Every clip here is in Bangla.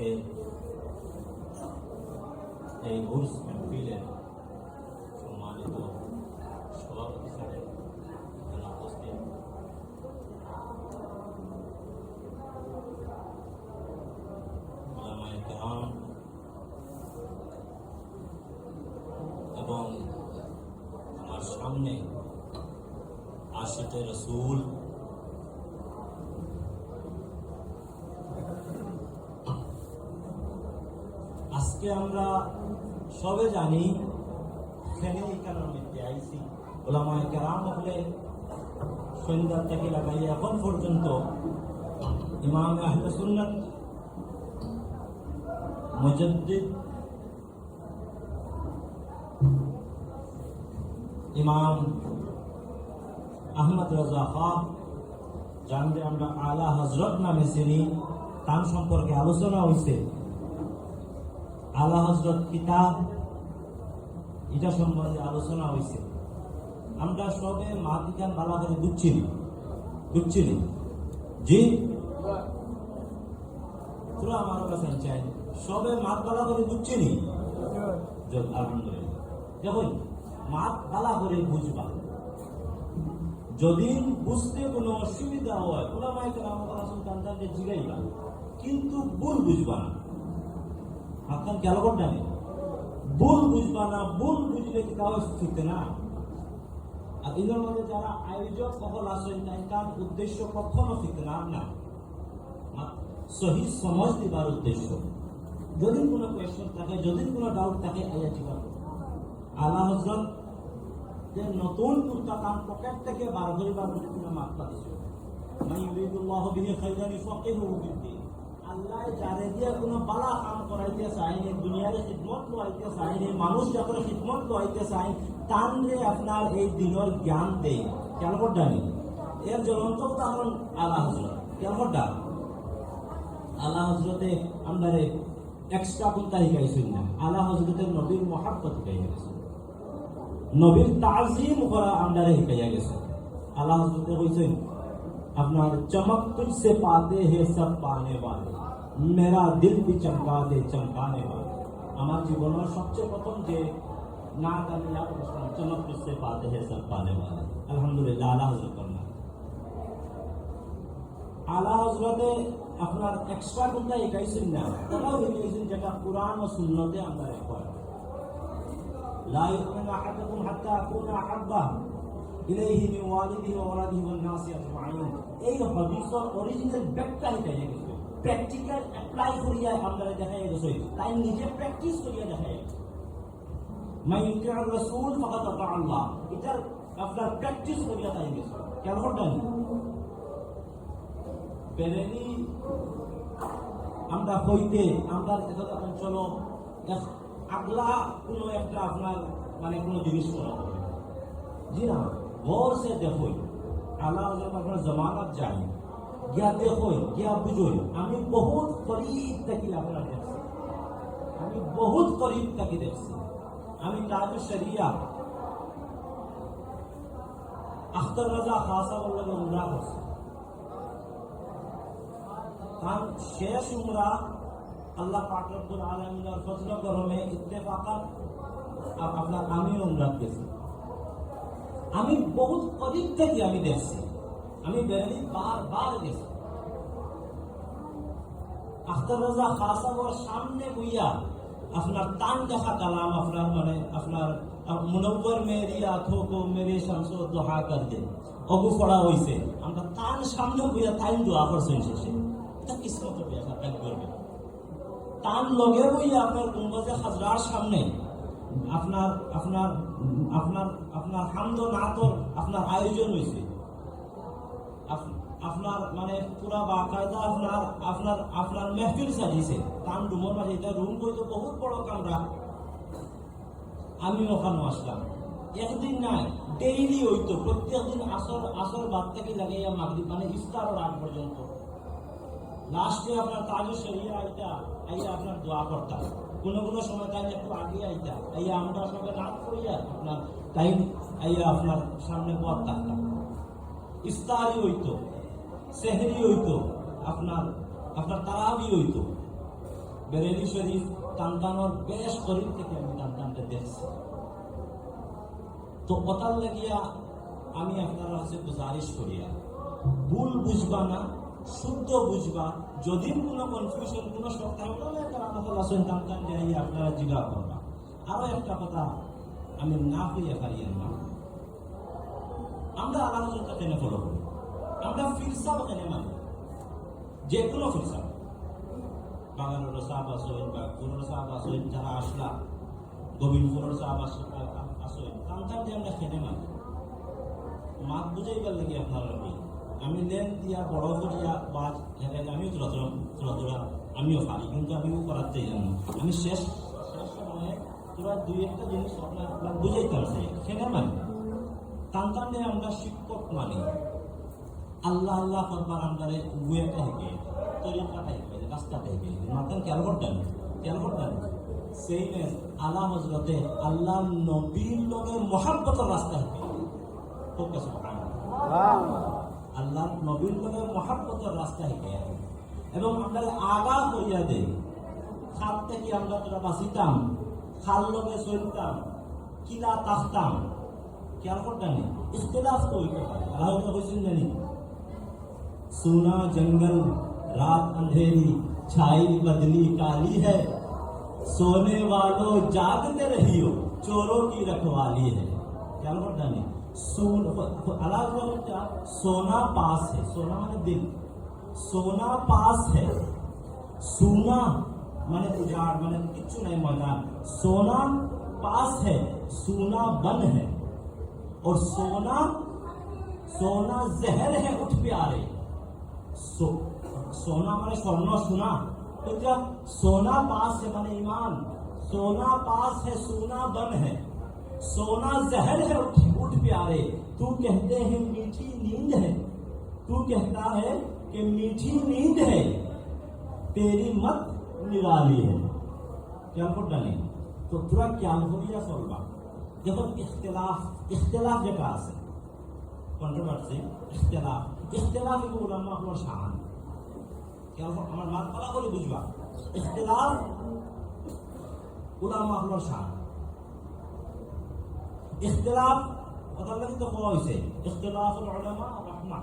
আজকে এই উর্স মাহফিলের সম্মানিত সভাপতি সাহেব উপস্থিত, উলামায়ে কেরাম এবং আমার সামনে আশিকে রসুল, আজকে আমরা সবে জানি এখানে এই কারণে আইসি উলামায়ে কেরাম হলে সন্ধ্যা থেকে লাগাই এখন পর্যন্ত ইমাম আহলে সুন্নাত মুজাদ্দিদ ইমাম আহমদ রাজা খান, জানলে আমরা আলা হযরত নামে চিনি, তার সম্পর্কে আলোচনা হয়েছে। আলা হযরত কিতাব এটা সম্বন্ধে আলোচনা হয়েছে। আমরা সবে মাতিকান বালা করে বুঝছিনি জি পুরো আমার কাছে চাই সবে মাত বালা করে বুঝছিনি। আলহামদুলিল্লাহ, দেখুন মাত বালা করে বুঝবা, যদি বুঝতে কোনো অসুবিধা হয় উলামায়ে কেরাম সন্তানকে জিগাইবা, কিন্তু ভুল বুঝবা না। আপনার গেল জানে ভুল বুঝবা না, ভুল বুঝলে কি তাও শিখতে না। আর এদের মধ্যে যারা আয়োজক সকল আসেন তার উদ্দেশ্য কখনো শিখতে না, সহি সমাজ দিবার উদ্দেশ্য। যদি কোনো কোয়েশ্চন থাকে, যদি কোনো ডাউট থাকে, আলা হযরত যে নতুন কুর্তা কাম পকেট থেকে বার করিবার কোনো মাত্রা দিছে, মান ইউরিদুল্লাহু বিহি খাইরান ইফাকিহুহু ফিদ্দীন। আল্লাহ যারে দিয়ে কোনো বালা কাম করাইতে চায়, দুনিয়ার খিদমত লইতে চায়, মানুষ যখন খিদমত লইতে চায়, তানরে আপনার এই দিনের জ্ঞান দেয়। কেন জানি এর জ্বলন্ত উদাহরণ আলা হযরত। কেন আলা হযরতে আমরা এক্সট্রা কোনটা শিখাইছেন না, আলা হযরতের নবীর মহাব্বত শিখাইয়া গেছে, নবীর তাজিম করা আমরা শিখাইয়া গেছে। আলা হযরতে কইছেন আপনার চমক তুঝসে পাতে হে সব পানে वाले, मेरा दिल भी चमका दे चमकाने वाले। আমার জীবনের সবচেয়ে প্রথম যে না কামিয়াব চমক তুঝসে পাতে হে সব পানে वाले। আলহামদুলিল্লাহ, আলা হযরত আলা হযরতে আপনার এক্সট্রা কোনটা শিখাইছেন না, ওটাও শিখাইছেন যেটা কুরআন ও সুন্নতে আমরা পড়ি। লা ইউমিনু আহাদুকুম হাত্তা আকুনা আহাব্বা ইলাইহি মিন ওয়ালিদিহি ওয়া ওয়ালাদিহি ওয়ান নাসি আজমাইন। এই হাদিসের অরিজিনাল ব্যাখ্যা শিখাইয়া গেছে, প্র্যাকটিক্যাল অ্যাপ্লাই করিয়া আমরা দেখাইয়া গেছে, তাই নিজে প্র্যাকটিস করিয়া দেখাইয়া গেছে। মান ইউতিউর রাসূল ফাকাদ আতা আল্লাহ, এটার আপনার প্র্যাকটিস করিয়া তাই গেছে। কেন হঠাৎ বেরেনি আমরা হইতে আমরা এটা অঞ্চল আগলা কোনো একটা আপনার মানে কোনো জিনিস করা হবে, জি না, গৌর সে দেখোই আল্লাহ আপনার জমানত যাই গিয়া দেখোই গিয়া বুঝোই। আমি বহুত করিব থাকি আপনার দেখছি, আমি বহুত করিব থাকি দেখছি। আমি তাজ শরিয়া আখতার রাজা খাসা বললে উমরা করছি, কারণ শেষ উমরা আল্লাহ পাক রব্বুল আলামিনের ফজল করমে ইত্তেফাকান আপনার আমি উমরা গেছি। আমি বহুত করিব থেকে আমি দেখছি, আমি বেরেলি বার গেছি। আখতার রাজা খাসা ওর সামনে বইয়া আপনার তান দেখা কালাম আপনার মানে আপনার মুনব্বর মেরি আঁখো কো মেরে শামসো দোহা কর দে অগু পড়া হইছে। আমরা তান সামনে বইয়া তাই দোয়া করছেন শেষে। এটা কিসমত ব্যাখ্যা কাজ করবে। তান লগে বইয়া আপনার গুম্বাজে হাজরার সামনে আপনার আপনার আপনার আপনার হামদ নাতর আপনার আয়োজন হয়েছে। আপনার মানে পুরা বাকায়দা আপনার আপনার আপনার মেহফিল সাজিয়েছে। তান রুমের মাঝে এটা রুম হইতো বহুত বড় কামরা। আমি ওখানে আসলাম, একদিন নাই ডেইলি হইতো, প্রত্যেক দিন আসর বাদ থেকে লাগাইয়া মাগরিব মানে ইফতারের আগ পর্যন্ত। লাস্টে আপনার তাজে শরিয়া আইয়া আপনার দোয়া করতাম। কোনো সময় তাই একটু আগে আইতা আইয়া আমরা সঙ্গে রাত করিয়া আপনার টাইম আইয়া আপনার সামনে পথ থাকতাম। ইফতারি হইতো, সেহরি হইতো, আপনার তারাবি হইতো। বেরেলি শরীফ টানটানোর বেশ করিব থেকে আমি টানটানটা দেখছি। তো কথার লাগিয়া আমি আপনারা কাছে গুজারিশ করিয়া ভুল বুঝবা না, শুদ্ধ বুঝবা। যদি কোনো কনফিউশন কোনো সপ্তাহ টানটান যাই আপনারা জিজ্ঞা করবা। আরো একটা কথা আমি না কইয়া পারিয়েন না, আমরা আলাদা কেন ফলো করি, আমরা ফিরসাব কেন মানি, যে কোনো ফিরসাব বাগানের সাহাব আসেন বা গুরুর সাহাব আসেন, যারা আসলা গোবিন্দপুরের সাহাব আসেন টানটান যে আমরা খেতে মানি মাত বুঝাইবার লাগে আপনারা আমি লেন দিয়া বড় করিয়া বা আমিও তোরা আমিও পারি, কিন্তু আমিও করাতে জানি। আমি শেষ সময়ে তোরা দুই একটা জিনিস আপনার বুঝাইতাম চাই খেতে মানি। টানটানে আমরা শিক্ষক মানি, আল্লাহ আল্লাহ করবার আন্দারে ওয়েটা হেঁকে তরিকাটা হেঁকে রাস্তাটা হেঁকে মাতান খেয়াল করতেন সেই আলা হজরতে আল্লাহ নবীর লগে মহাব্বতের রাস্তা হেঁকে আল্লাহ নবীর লগে মহাব্বতের রাস্তা হেঁকে এবং আমরা আগা করিয়া দেই। খাল থেকে আমরা তোরা বাঁচিতাম, খাল লগে চলতাম, কিলা তাকতাম, খেয়াল করতেন ইখতিলাফ তো হইতে পারে। আল্লাহ কইছেন জানি सोना जंगल रात अंधेरी छाई बदली काली है, सोने वालों जागते रहियो चोरों की रखवाली है। क्या बोलता नहीं अलग सोना पास है, सोना माने दिल, सोना पास है, सोना माने उजाड़ माने किच्छु नहीं मैदान, सोना पास है सोना बन है, और सोना सोना जहर है उठ प्यारे। सोना माने स्वर्ण सोना, तो क्या सोना पास है माने ईमान, सोना पास है सोना बन है, सोना जहर है उठ प्यारे। तू कहते हैं मीठी नींद है, तू कहता है कि मीठी नींद है, तेरी मत निराली है। क्या बोलता नहीं तो पूरा क्या होलिया सोलवा देखो इख्तिलाफ जगह से कंट्रोवर्सी इख्तिलाफ को उलमा को शान क्या আমার মাত পালা করে বুঝবা ইখতিলাফ উলামা হলো শান। ইখতিলাফ কথা লাগি তো কোয়া হইছে ইখতিলাফুল উলামা রাহমা,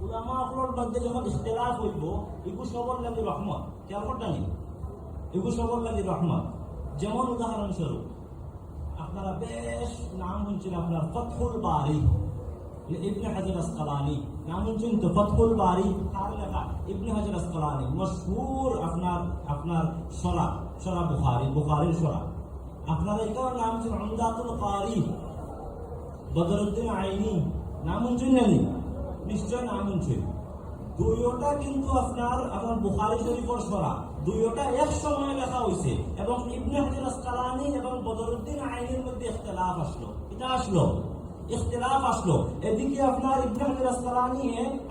উলামা হলোর মধ্যে যখন ইখতিলাফ হইব এগু সবর লাগি রহমত। খেয়াল করতেনি এগু সবর লাগি রহমত। যেমন উদাহরণস্বরূপ আপনারা বেশ নাম শুনছেন আপনার ফতহুল বারি ইবনে হাজার আসকালানি, নাম শুনছেন তো ফতহুল বারি কার লেখা? ইবনে হাজার আসকালানি মশহুর আপনার সরা বুখারীর সরা। আপনারা এটার নাম হচ্ছে উমদাতুল কারি বদরুদ্দিন আইনি, নাম শুনছেন জানি নিশ্চয় নাম শুনছেন। দুইটা কিন্তু আপনার বুখারী শরীফের সরা দুইটা এক সময় লেখা হয়েছে এবং ইবনে হাজার আসকালানি এবং বদরুদ্দিন আইনির মধ্যে ইখতিলাফ আসলো। এটা ইখতিলাফ আসলো। এদিকে আপনার ইবনে হাজার আসকালানি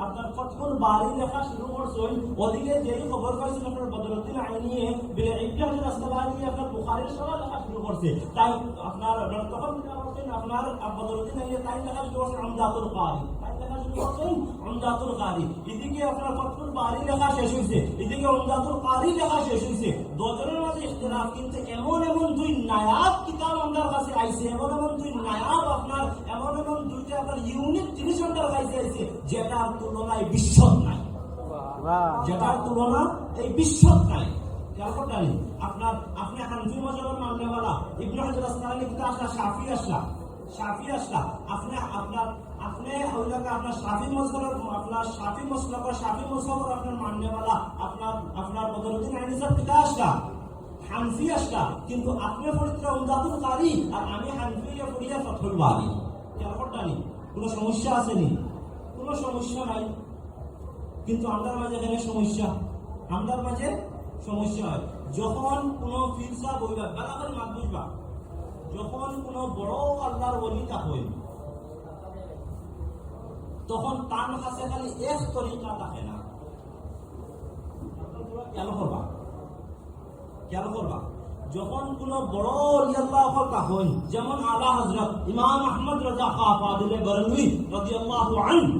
আপনার ফতহুল বারি লেখা শুরু করছেন, ওদিকে যেই খবর পাইছেন আপনার বদরুদ্দিন আইনি ইবনে হাজার আসকালানি আপনার বুখারীর সরা লেখা শুরু করছে। তাই আপনার তখন আপনার বদরুদ্দিন আইনি তাই লেখা শুরু করছে উমদাতুল কারি, উমদাতুল কারি। এদিকে আপনার ফতহুল বারি লেখা শেষ হয়েছে, এদিকে উমদাতুল কারি লেখা শেষ হয়েছে। দুজনের মাঝে ইখতিলাফ, কিন্তু এমন দুই নায়াব কিতাব আমার কাছে আইছে, এমন দুই নায়াব আপনার এমন দুইটা আপনার ইউনিক জিনিস আমার কাছে আইছে যেটার তুলনায় বিশ্বত নাই, যেটার তুলনা এই বিশ্বত নাই। আপনার আপনি হানফি মাযহাবের মাননেওয়ালা ইবনে হাজার আসকালানি কিতাব আসলা শাফি আসলা আপনি আপনার শাফি মাযহাবের আপনার মাননেওয়ালা আপনার বদরুদ্দিন আইনি সাহেব কিতাব আসলা হানফি আসলা, কিন্তু আপনি পড়িত্রা উমদাতুল কারি আর আমি হানফি পড়িয়া ফতহুল বারি। কোনো সমস্যা আসেনি? কোনো সমস্যা নাই, কিন্তু আমাদের মাঝে এখানে সমস্যা হয় যখন কোনো ফিরসা বইবা বালাবার মাত বুঝবা, যখন কোনো বড় আল্লাহর ওলি থাকেন তখন তার কাছে খালি এক তরিকা থাকে না। খেয়াল করবা যখন কোন বড় ওলি আল্লাহ থাকেন, যেমন আলা হযরত ইমাম আহমদ রাজা খাঁ ফাদিলে বরেলভী রাদিয়াল্লাহু আনহু,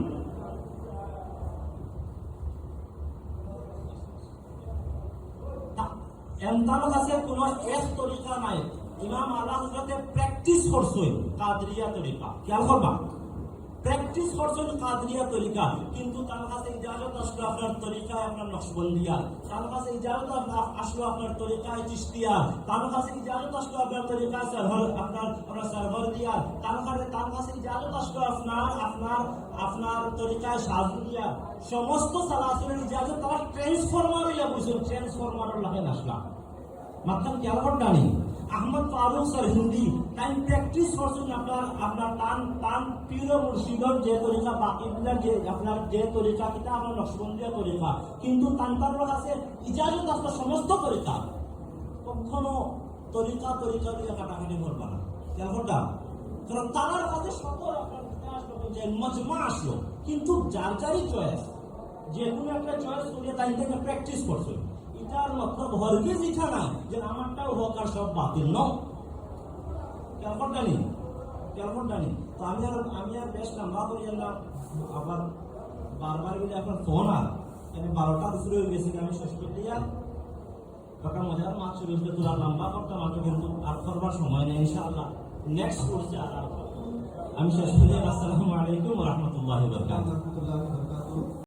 এমতার কাছে কোনো এক তরিকা নাই। ইমাম আলা হযরতে প্র্যাকটিস করছেন কাদরিয়া তরিকা, খেয়াল করবা, প্র্যাকটিস করছেন কাদরিয়া তরিকা, কিন্তু তার কাছে ইজাজত আসলো আপনার তরিকায় আপনার নকশবন্দিয়া, তার কাছে ইজাজত আসলো আপনার তরিকায় চিশতিয়া, তার কাছে ইজাজত আসলো আপনার তরিকায় আপনার সার্ভার দিয়া, তার কাছে ইজাজত আসলো আপনার তরিকায় সাজুলিয়া। সমস্ত সালাসিলের ইজাজত তারা ট্রান্সফরমার হইয়া বুঝছেন, ট্রান্সফরমারের লাগে আসলা মাত্র খেয়াল করতে নেই। Ahmed Faruk sir Hindi time practice করছেন আপনার টান পীর মুর্শিদর যে তরিকা, বাকিগুলার যে আপনার যে তরিকা, এটা আপনার নকশবন্দিয়া তরিকা, কিন্তু তান্তার কাছে ইজাজত আপনার সমস্ত তরিকা। কখনো তরিকা দিয়ে কাটাকাটি করবা না, খেয়াল করতাম, কারণ তার কাছে সকল আপনার যে মজমা আসলো, কিন্তু যার যারই চয়েস, যে কোনো একটা চয়েস করিয়ে তাই থেকে প্র্যাকটিস করছে। এটার মতলব হরগিজ এটা না যে আমারটাও হোক আর সব বাতিল ন, ক্যালফোর্ডটা নেই। তো আমি আর বেশ লম্বা করি না, আবার বারবার বলে আপনার ফোন আর 12টা শুরু হয়ে গেছে, আমি শেষ করতে যাই একটা মজার মাছ শুরু হয়েছে, তোরা লম্বা করতাম আমাকে, কিন্তু আর করবার সময় নেই। ইনশাআল্লাহ নেক্সট কোর্সে আর আমি শেষ করি। আসসালামু আলাইকুম ওয়া রাহমাতুল্লাহি ওয়া বারাকাতুহু।